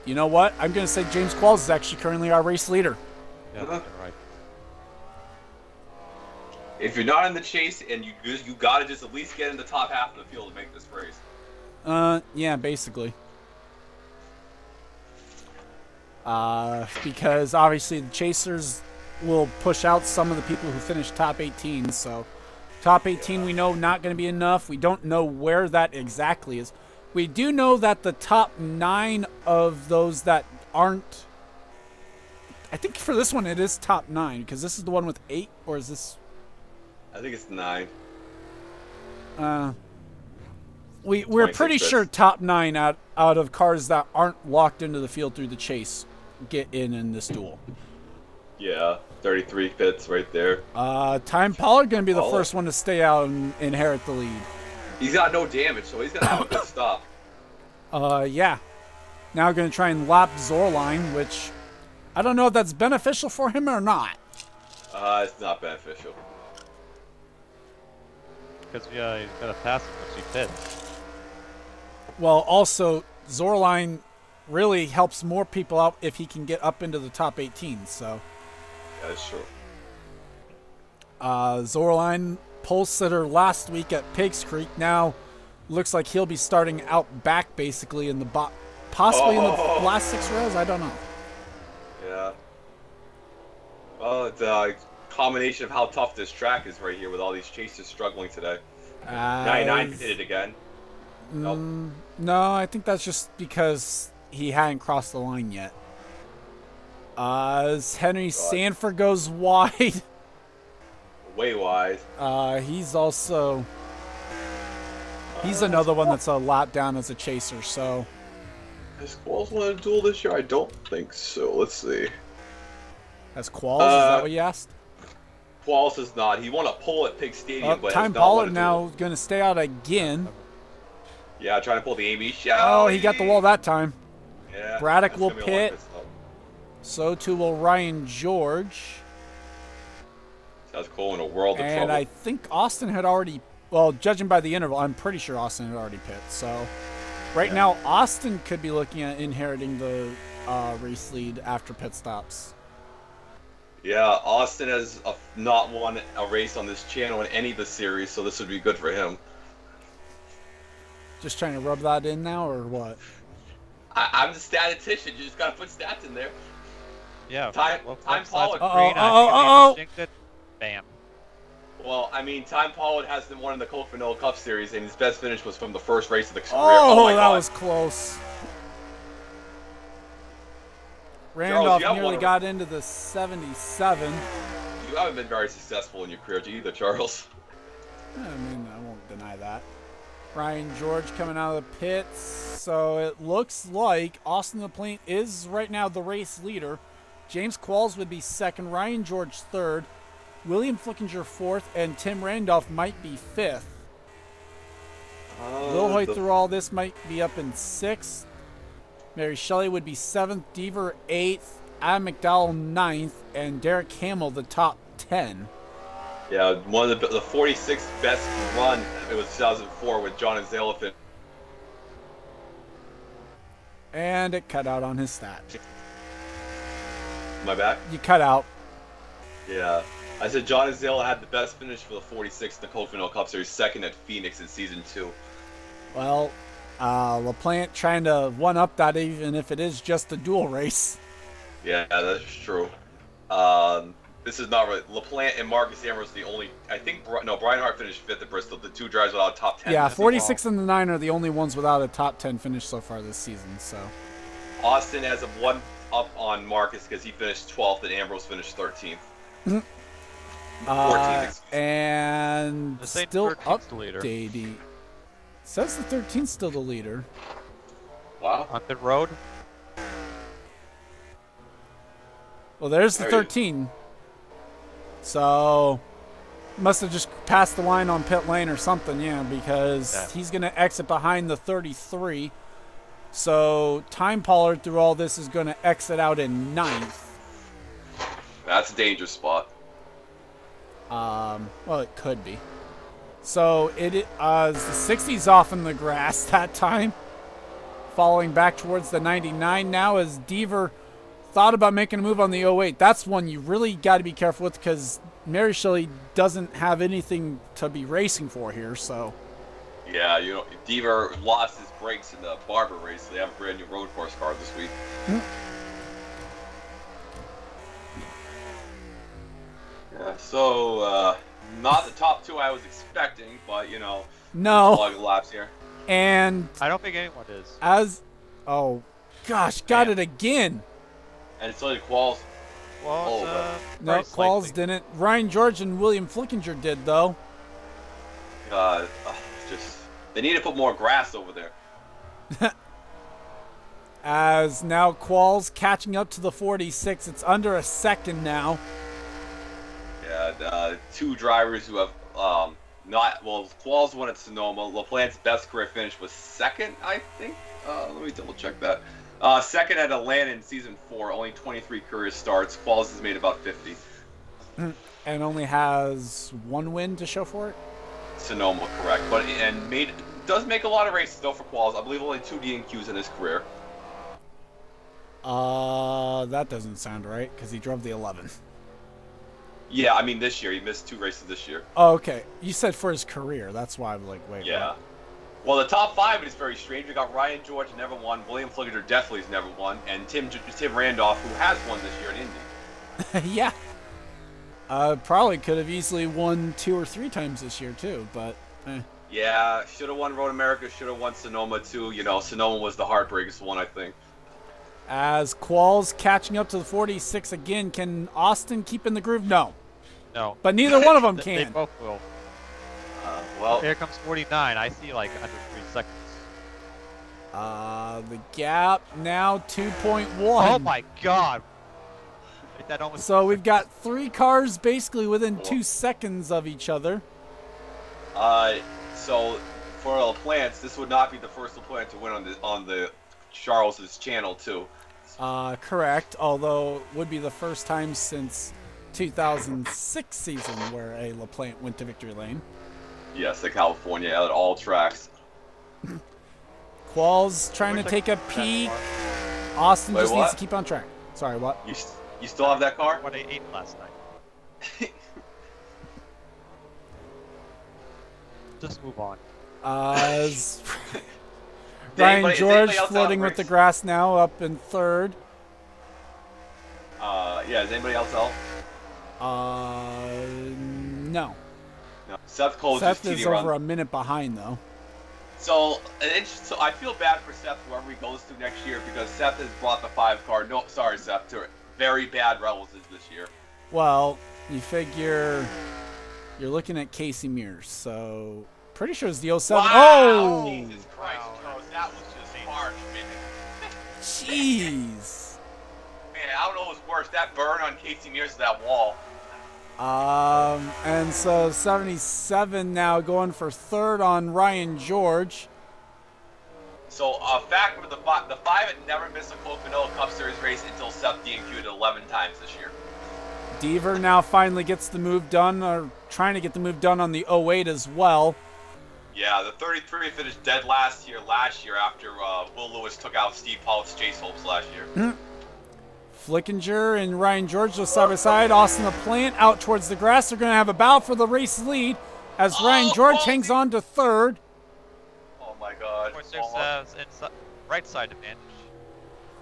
You know what? I'm going to say James Qualls is actually currently our race leader. Yeah, Uh-huh. right. If you're not in the chase, and you gotta just at least get in the top half of the field to make this race. Yeah, basically. Because obviously the chasers will push out some of the people who finished top 18. So top 18 we know not going to be enough. We don't know where that exactly is. We do know that the top 9 of those that aren't, I think for this one it is top 9 because this is the one with 8, or is this? I think it's 9. We're 26 pretty bits. sure top 9 out of cars that aren't locked into the field through the chase get in this duel. Yeah, 33 pits right there. Time Pollard going to be the Pollard. first one to stay out and inherit the lead. He's got no damage, so he's gonna have a good stop. Yeah. Now going to try and lap Zorline, which I don't know if that's beneficial for him or not. It's not beneficial. Because he's got to pass him once he pits. Well, also, Zorline really helps more people out if he can get up into the top 18, so. Yeah, that's true. Zorline, pole sitter last week at Pigs Creek, now looks like he'll be starting out back basically in the possibly in the last 6 rows. I don't know. Yeah. Well, it's a combination of how tough this track is right here with all these chasers struggling today. 99 hit it again. Nope. No, I think that's just because he hadn't crossed the line yet. As Henry Sanford goes wide, Way wide. he's also he's another one that's a lap down as a chaser. So Has Qualls won a duel this year? I don't think so. Let's see. as Qualls, is that what you asked? Qualls is not. He won a pole at Pig Stadium, but Time has not won Pollard a now duel. going to stay out again. Yeah, trying to pull the Amy show. Oh, he got the wall that time. Yeah, Braddock that's will gonna be a long pit. pit stop. So too will Ryan George. Sounds cool in a world of And trouble. I think Austin had already, well, judging by the interval, I'm pretty sure Austin had already pit. So right now, Austin could be looking at inheriting the race lead after pit stops. Yeah, Austin has not won a race on this channel in any of the series, so this would be good for him. Just trying to rub that in now, or what? I'm the statistician. You just gotta put stats in there. Yeah. Time once Pollard. that's green, Uh-oh. distinct it, bam. Well, I mean, Time Pollard hasn't won in the Coke Vanilla Cup Series, and his best finish was from the first race of the career. Oh, my that God. was close. Randolph you have nearly one- got into the 77. You haven't been very successful in your career either, Charles. I mean, I won't deny that. Ryan George coming out of the pits. So it looks like Austin LaPlante is right now the race leader. James Qualls would be second. Ryan George third. William Flickinger fourth. And Tim Randolph might be fifth. Will Hoyt through all this might be up in sixth. Mary Shelley would be seventh. Deaver eighth. Adam McDowell ninth. And Derek Hamill the top 10. Yeah, one of the 46th best run. It was 2004 with John and Zalafin. And it cut out on his stat. My back? You cut out. Yeah. I said John Azale had the best finish for the 46th in the Coke Vanilla Cup Series, second at Phoenix in Season 2. Well, LaPlante trying to one-up that even if it is just a dual race. Yeah, that's true. This is not really LaPlante and Marcus Ambrose the only. I think Brian Hart finished 5th at Bristol. The two drivers without top 10. Yeah, 46 and the 9 are the only ones without a top 10 finish so far this season. So Austin has a one up on Marcus because he finished 12th and Ambrose finished 13th. 14th. And The same still 13's the leader. updating. Says the 13's still the leader. Wow. On pit road. Well, there's the There he is. 13. So must have just passed the line on pit lane or something, yeah, because Yeah. he's going to exit behind the 33. So Time Pollard through all this is going to exit out in 9th. That's a dangerous spot. Well, it could be. So the 60's off in the grass that time. Falling back towards the 99 now as Deaver thought about making a move on the 08. That's one you really got to be careful with because Mary Shelley doesn't have anything to be racing for here. So Yeah, Deaver lost his brakes in the Barber race. So they have a brand new road course car this week. Yeah, so not the top two I was expecting, but no. log of laps here. And I don't think anyone is. oh gosh, got it again. And it's like Qualls. Well, No, very Qualls slightly. didn't. Ryan George and William Flickinger did though. Just they need to put more grass over there. As now Qualls catching up to the 46. It's under a second now. Yeah, two drivers who have Qualls won at Sonoma. LaPlante's best career finish was second, I think. Let me double check that. Second at Atlanta in Season 4, only 23 career starts. Qualls has made about 50. And only has one win to show for it. Sonoma, correct, does make a lot of races though for Qualls. I believe only 2 DNQs in his career. That doesn't sound right because he drove the 11. Yeah, I mean this year he missed 2 races this year. Oh, okay. You said for his career. That's why I'm like, wait. Yeah. Well, the top 5 is very strange. We got Ryan George never won, William Flickinger definitely has never won, and Tim Randolph who has won this year in Indy. What? Yeah. Probably could have easily won 2 or 3 times this year too, but. Yeah, should have won Road America, should have won Sonoma too. Sonoma was the heartbreakers one, I think. As Qualls catching up to the 46 again, can Austin keep in the groove? No. No. But neither one of them They can. both will. Well, Here comes 49. I see like under 3 seconds. The gap now 2.1. Oh my god. That almost So we've got 3 cars basically within 2 seconds of each other. so for LaPlante, this would not be the first LaPlante to win on the Charles's channel too. Correct, although it would be the first time since 2006 season where a LaPlante went to victory lane. Yes, the California at all tracks. Qualls trying to take a peek. Austin Wait, just needs what? to keep on track. Sorry, what? You still have that car? What I ate last night. Just move on. Ryan Is George anybody else floating out with the race? grass now, up in 3rd. Yeah, is anybody else out? No. No. Seth Cole's Seth just is TD over run. a minute behind though. So I feel bad for Seth whoever he goes to next year because Seth has brought the 5 car. No, sorry Seth, to very bad relatives this year. Well, you figure you're looking at Casey Mears, so pretty sure it's the 07. Wow! Oh! Jesus Christ, Charles, that was just harsh, man. Jeez. Man, I don't know what's worse, that burn on Casey Mears or that wall. And so 77 now going for 3rd on Ryan George. So, fact with the 5 had never missed a Coke Vanilla Cup Series race until Seth DNQ'd 11 times this year. Deaver now finally gets the move done, or trying to get the move done on the 08 as well. Yeah, the 33 finished dead last year after Will Lewis took out Steve Pollitt's Chase Hopes last year. Flickinger and Ryan George just side by side. Austin the Plant out towards the grass. They're going to have a battle for the race lead as Ryan George hangs on to third. Oh my God. 46 has inside, right side advantage.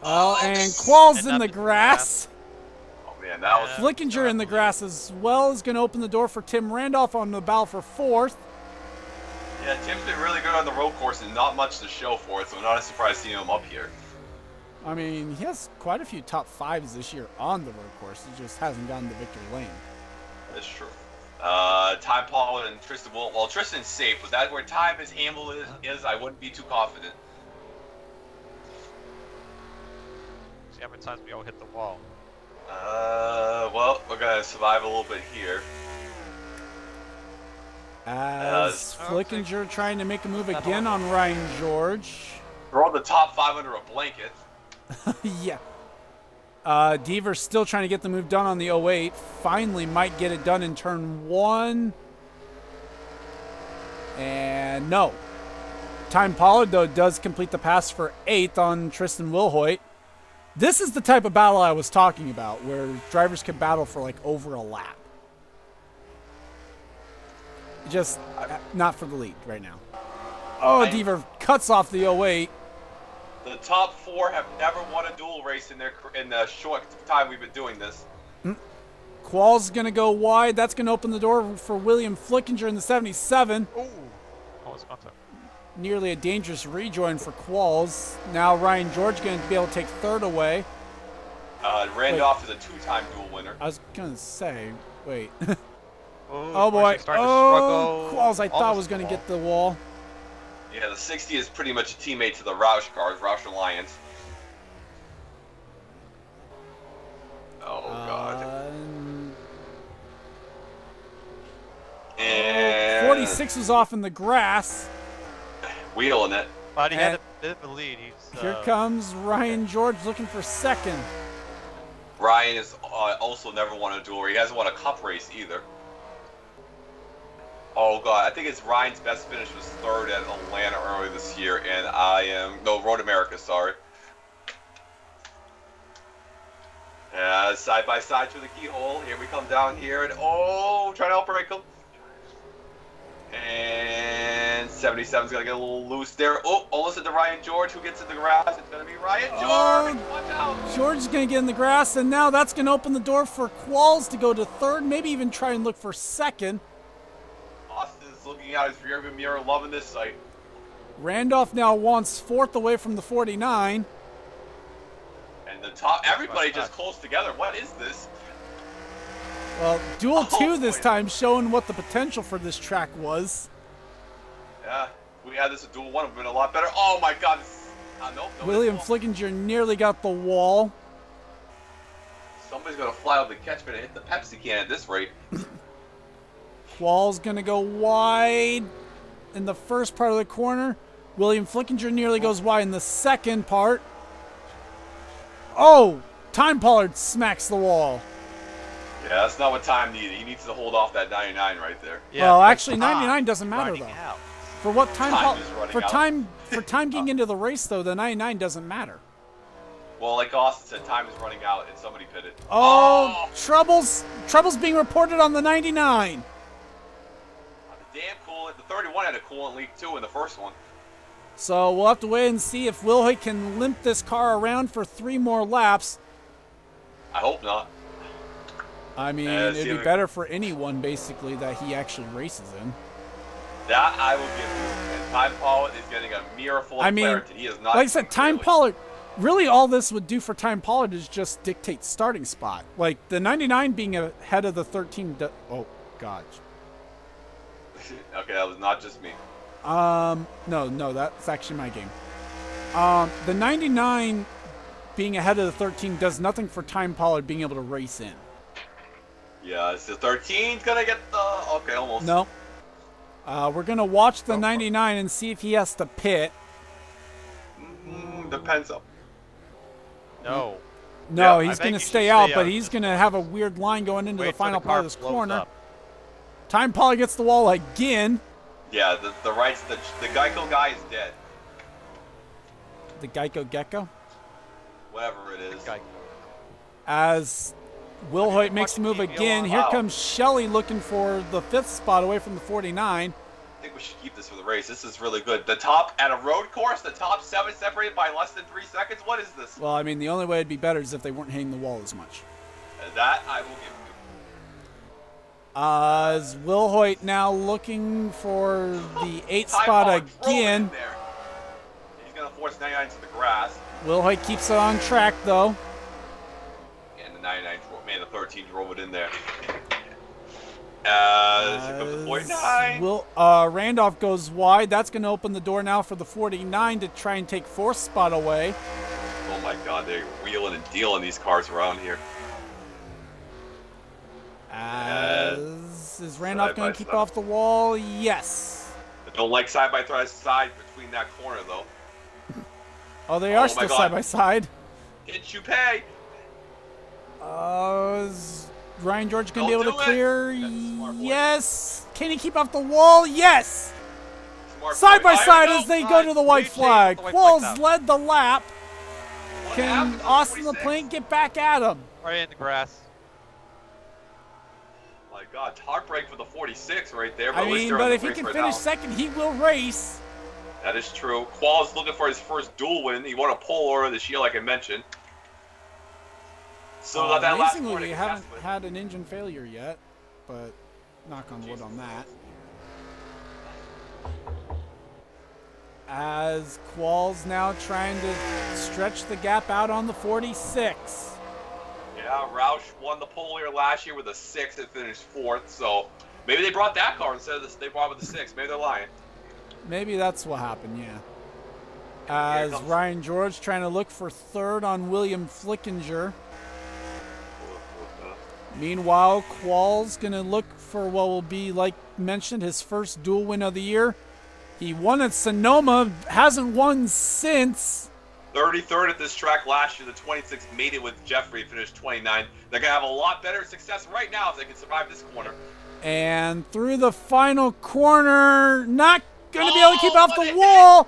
Well, and Qualls And in the nothing grass. Oh man, that was. Flickinger in the grass as well is going to open the door for Tim Randolph on the battle for fourth. Yeah, Tim's been really good on the road course and not much to show for it, so I'm not surprised seeing him up here. I mean, he has quite a few top fives this year on the road course. He just hasn't gotten to victory lane. That's true. Ty Pollard and Tristan Will. Well, Tristan's safe, but that where Ty his handle is, I wouldn't be too confident. See how many times we all hit the wall. Well, we're gonna survive a little bit here. As Flickinger trying to make a move again on Ryan George. Throw the top 5 under a blanket. Yeah. Deaver's still trying to get the move done on the 08. Finally might get it done in turn 1. And no. Time Pollard, though, does complete the pass for 8th on Tristan Wilhoit. This is the type of battle I was talking about, where drivers can battle for like over a lap. Just not for the lead right now. Oh, Deaver cuts off the 08. The top 4 have never won a dual race in the short time we've been doing this. Qualls going to go wide. That's going to open the door for William Flickinger in the 77. Oh, it's contact. Nearly a dangerous rejoin for Qualls. Now Ryan George going to be able to take third away. Randolph is a 2-time dual winner. I was going to say, wait. Oh, Oh boy. Oh, Qualls I thought was going to get the wall. Yeah, the 60 is pretty much a teammate to the Roush cars, Roush Alliance. Oh, God. And 46 was off in the grass. wheeling it. But he had And a bit of a lead. He's, Here comes Ryan George looking for second. Ryan has also never won a duel. He hasn't won a cup race either. Oh God, I think it's Ryan's best finish was third at Atlanta earlier this year, and Road America, sorry. Side by side through the keyhole. Here we come down here, and trying to outbreak him. And 77's gonna get a little loose there. Oh, almost into Ryan George, who gets in the grass. It's gonna be Ryan George. Watch out. George is going to get in the grass, and now that's going to open the door for Qualls to go to third, maybe even try and look for second. Austin's looking out his rearview mirror, loving this sight. Randolph now wants fourth away from the 49. And the top, everybody just close together. What is this? Well, Duel 2 this boy. time showing what the potential for this track was. Yeah, if we had this at Duel 1, it would have been a lot better. Oh my God. Nope, William Flickinger nearly got the wall. Somebody's going to fly over the catchment and hit the Pepsi can at this rate. Qualls going to go wide in the first part of the corner. William Flickinger nearly goes wide in the second part. Oh, Time Pollard smacks the wall. Yeah, that's not what Time needed. He needs to hold off that 99 right there. Yeah, Well, but actually, 99 doesn't matter running though. out. For what time? Time is running out. For time getting into the race though, the 99 doesn't matter. Well, like Austin said, time is running out and somebody pitted. Oh, troubles being reported on the 99. Damn cool. The 31 had a coolant leak too in the first one. So we'll have to wait and see if Wilhoit can limp this car around for 3 more laps. I hope not. I mean, it'd be better for anyone basically that he actually races in. That I will give you. And Time Pollard is getting a mirror full of clarity. He is not. Like I said, Time Pollard. Really, all this would do for Time Pollard is just dictate starting spot. Like the 99 being ahead of the 13. Oh, God. Okay, that was not just me. No, that's actually my game. The 99 being ahead of the 13 does nothing for Time Pollard being able to race in. Yeah, it's the 13's gonna get the. Okay, almost. No. We're gonna watch the 99 and see if he has to pit. Depends on. No. No, Yeah, he's I going think to he stay should out, stay but out. he's going to have a weird line going into Wait the till final the part car of this blows corner. up. Time Pollard gets the wall again. Yeah, the rights. The Geico guy is dead. The Geico Gecko. Whatever it is. Guy. As Will Hoyt makes the move again. Here Wow. comes Shelley looking for the 5th spot away from the 49. I think we should keep this for the race. This is really good. The top, at a road course, the top 7 separated by less than 3 seconds. What is this? Well, I mean, the only way it'd be better is if they weren't hitting the wall as much. That I will give you. As Will Hoyt now looking for the 8th spot again. He's going to force 99 to the grass. Will Hoyt keeps it on track, though. And the 99, man, the 13 drove it in there. Here comes the 49. Randolph goes wide. That's going to open the door now for the 49 to try and take 4th spot away. Oh my God, they're wheeling and dealing these cars around here. Is Randolph going to keep off the wall? Yes. I don't like side by side between that corner though. Oh, they are still side by side. Didn't you pay? Is Ryan George going to be able to Don't do clear? it. Yes. Can he keep off the wall? Yes. Smart Side boy. by side as they go to the white flag. the white Qualls flag's out. led the lap. What Can happened to Austin 46? LaPlante get back at him? Right in the grass. My God, heartbreak for the 46 right there. But I at least mean, they're but in if the he race can right finish now. second, he will race. That is true. Qual's looking for his first dual win. He won a pole over this year, like I mentioned. So that last Amazingly, corner we to haven't contest with. had an engine failure yet, but knock on wood on that. As Qualls now trying to stretch the gap out on the 46. Yeah, Roush won the pole here last year with a 6 and finished 4th. So maybe they brought that car instead of this. They brought it with the 6. Maybe they're lying. Maybe that's what happened, yeah. Here As comes- Ryan George trying to look for 3rd on William Flickinger. Meanwhile, Qualls going to look for what will be, like mentioned, his first dual win of the year. He won at Sonoma, hasn't won since. 33rd at this track last year. The 26 made it with Jeffrey, finished 29. They're going to have a lot better success right now if they can survive this corner. And through the final corner, not going to be able to keep off the wall.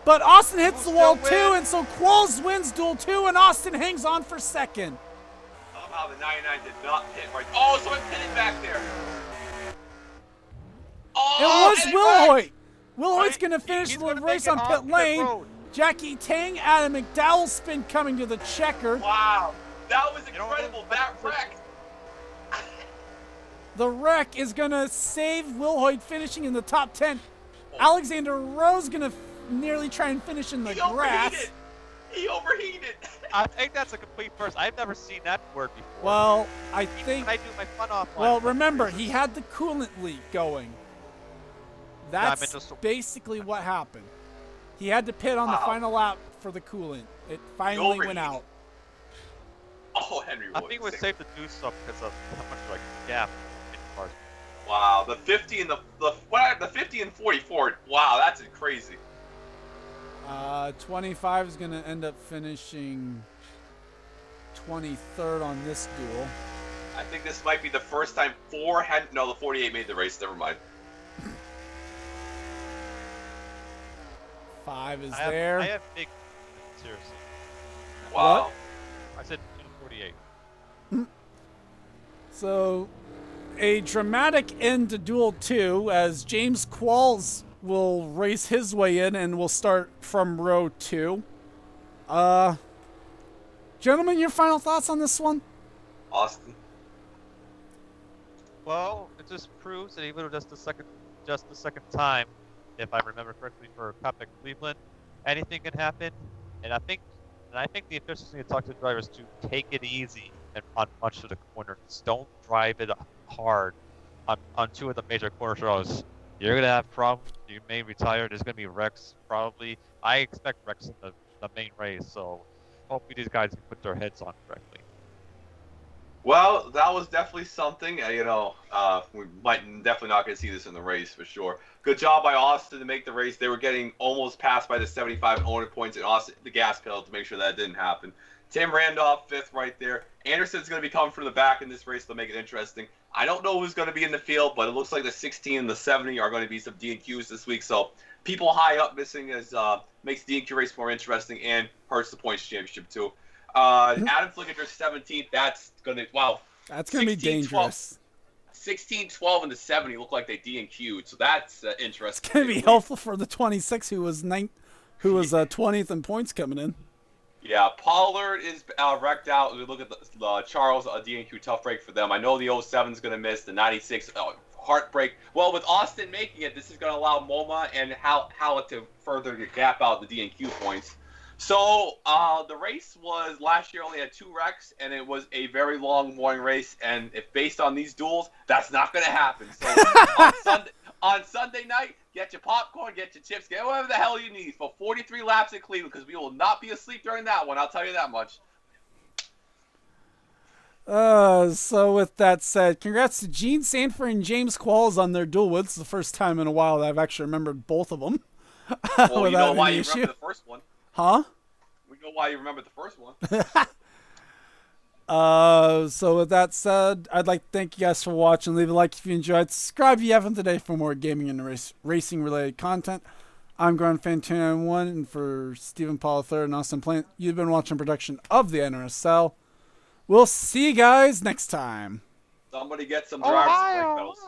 But Austin hits the wall too, and so Qualls wins duel 2, and Austin hangs on for 2nd. Somehow the 99 did not pit right. Oh, so it pitted back there. Oh, It was and Will wrecked. Hoyt. Will Hoyt's going to finish He's the gonna race make it on pit off pit lane. road. Jackie Tang, Adam McDowell spin coming to the checker. Wow, that was know what? incredible. That wreck. The wreck is going to save Will Hoyt finishing in the top 10. Alexander Rose going to nearly try and finish in the He grass. overheated. He overheated. I think that's a complete first. I've never seen that word before. Well, I think... When I do my fun off. Well, remember, he had the coolant leak going. I That's meant just- basically what happened. He had to pit on the Wow. final lap for the coolant. It finally went overheated. out. Oh, Henry I Woods. think it was safe to do so because of how much like gap in cars. Wow, the 50 and the 50 and 44. Wow, that's crazy. 25 is going to end up finishing 23rd on this duel. I think this might be the first time the 48 made the race. Never mind. 5 is I there. have big. Seriously, Wow. I said 248. So, a dramatic end to Duel 2 as James Qualls will race his way in and will start from row 2. Gentlemen, your final thoughts on this one? Austin. Well, it just proves that even just the second time, if I remember correctly, for a Cup at Cleveland, anything can happen. And I think the efficiency to talk to drivers to take it easy and on much of the corners. Don't drive it hard on 2 of the major corner shows. You're gonna have problems. You may retire. There's gonna be wrecks probably. I expect wrecks in the main race. So hopefully these guys can put their heads on correctly. Well, that was definitely something. We might definitely not going to see this in the race for sure. Good job by Austin to make the race. They were getting almost passed by the 75 owner points, and Austin the gas pedal to make sure that didn't happen. Tim Randolph 5th right there. Anderson's going to be coming from the back in this race to make it interesting. I don't know who's going to be in the field, but it looks like the 16 and the 70 are going to be some D&Qs this week. So people high up missing makes the D&Q race more interesting and hurts the points championship too. Adam Flickinger 17th. That's gonna That's gonna be 16, 12. dangerous. 16, 12, and the 70 look like they D&Q'd, so that's interesting. It's gonna be helpful for the 26 who was 20th in points coming in. Yeah, Pollard is wrecked out. We look at the Charles D&Q tough break for them. I know the 07's going to miss the 96 heartbreak. Well, with Austin making it, this is going to allow MoMA and Hallett to further gap out the D&Q points. So the race was last year only had 2 wrecks, and it was a very long morning race. And if based on these duels, that's not going to happen. So on Sunday night, get your popcorn, get your chips, get whatever the hell you need for 43 laps in Cleveland, because we will not be asleep during that one. I'll tell you that much. So with that said, congrats to Gene Sanford and James Qualls on their duel wins. It's the first time in a while that I've actually remembered both of them. Well, you know why you remember the first one. Huh? We know why you remember the first one. So with that said, I'd like to thank you guys for watching. Leave a like if you enjoyed. Subscribe if you haven't today for more gaming and racing related content. I'm Grand Fan 291, and for Stephen Paul III and Austin Plant, you've been watching production of the NRSL. We'll see you guys next time. Somebody get some drives to brake pedals.